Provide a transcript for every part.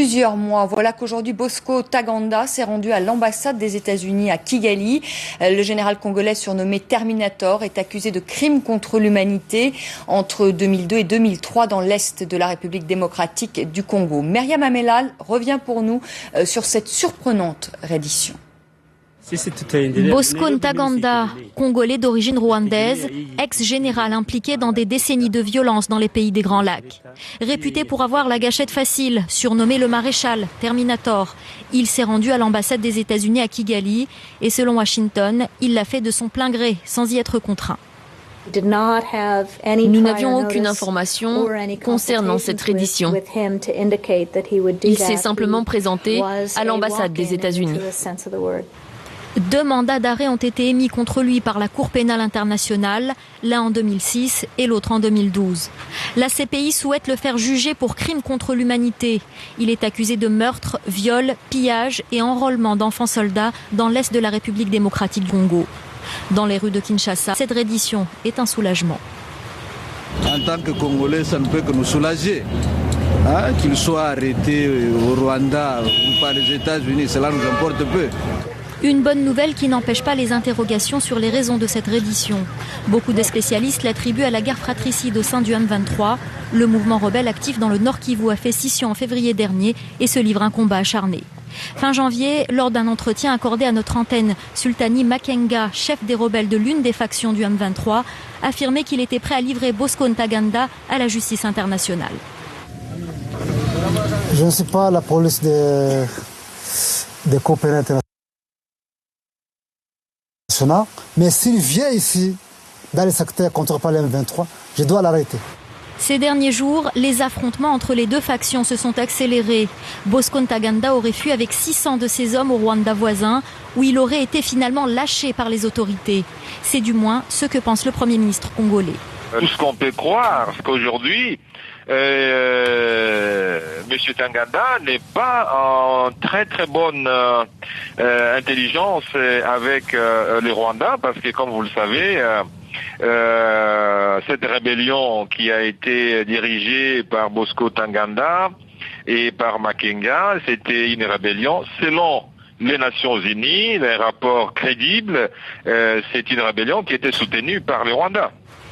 plusieurs mois. Voilà qu'aujourd'hui, Bosco Ntaganda s'est rendu à l'ambassade des États-Unis à Kigali. Le général congolais surnommé Terminator est accusé de crimes contre l'humanité entre 2002 et 2003 dans l'est de la République démocratique du Congo. Myriam Amelal revient pour nous sur cette surprenante reddition. Bosco Ntaganda, congolais d'origine rwandaise, ex-général impliqué dans des décennies de violence dans les pays des Grands Lacs. Réputé pour avoir la gâchette facile, surnommé le maréchal, Terminator, il s'est rendu à l'ambassade des États-Unis à Kigali et selon Washington, il l'a fait de son plein gré, sans y être contraint. Nous n'avions aucune information concernant cette reddition. Il s'est simplement présenté à l'ambassade des États-Unis. 2 mandats d'arrêt ont été émis contre lui par la Cour pénale internationale, l'un en 2006 et l'autre en 2012. La CPI souhaite le faire juger pour crimes contre l'humanité. Il est accusé de meurtre, viol, pillage et enrôlement d'enfants soldats dans l'est de la République démocratique du Congo. Dans les rues de Kinshasa, cette reddition est un soulagement. En tant que Congolais, ça ne peut que nous soulager. Qu'il soit arrêté au Rwanda ou par les États-Unis, cela nous importe peu. Une bonne nouvelle qui n'empêche pas les interrogations sur les raisons de cette reddition. Beaucoup de spécialistes l'attribuent à la guerre fratricide au sein du M23. Le mouvement rebelle actif dans le Nord Kivu a fait scission en février dernier et se livre un combat acharné. Fin janvier, lors d'un entretien accordé à notre antenne, Sultani Makenga, chef des rebelles de l'une des factions du M23, affirmait qu'il était prêt à livrer Bosco Ntaganda à la justice internationale. Je ne suis pas la police des coopérations internationales. Mais s'il vient ici, dans le secteur contrôlé par le M23, je dois l'arrêter. Ces derniers jours, les affrontements entre les deux factions se sont accélérés. Bosco Ntaganda aurait fui avec 600 de ses hommes au Rwanda voisin, où il aurait été finalement lâché par les autorités. C'est du moins ce que pense le Premier ministre congolais. Tout ce qu'on peut croire, c'est qu'aujourd'hui, Monsieur Ntaganda n'est pas en très très bonne intelligence avec les Rwandais, parce que comme vous le savez, cette rébellion qui a été dirigée par Bosco Ntaganda et par Makenga, c'était une rébellion selon les Nations Unies, les rapports crédibles, c'est une rébellion qui était soutenue par les Rwandais.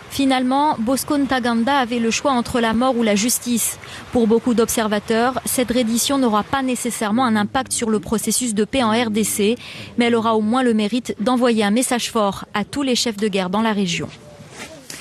Finalement, Bosco Ntaganda avait le choix entre la mort ou la justice. Pour beaucoup d'observateurs, cette reddition n'aura pas nécessairement un impact sur le processus de paix en RDC, mais elle aura au moins le mérite d'envoyer un message fort à tous les chefs de guerre dans la région.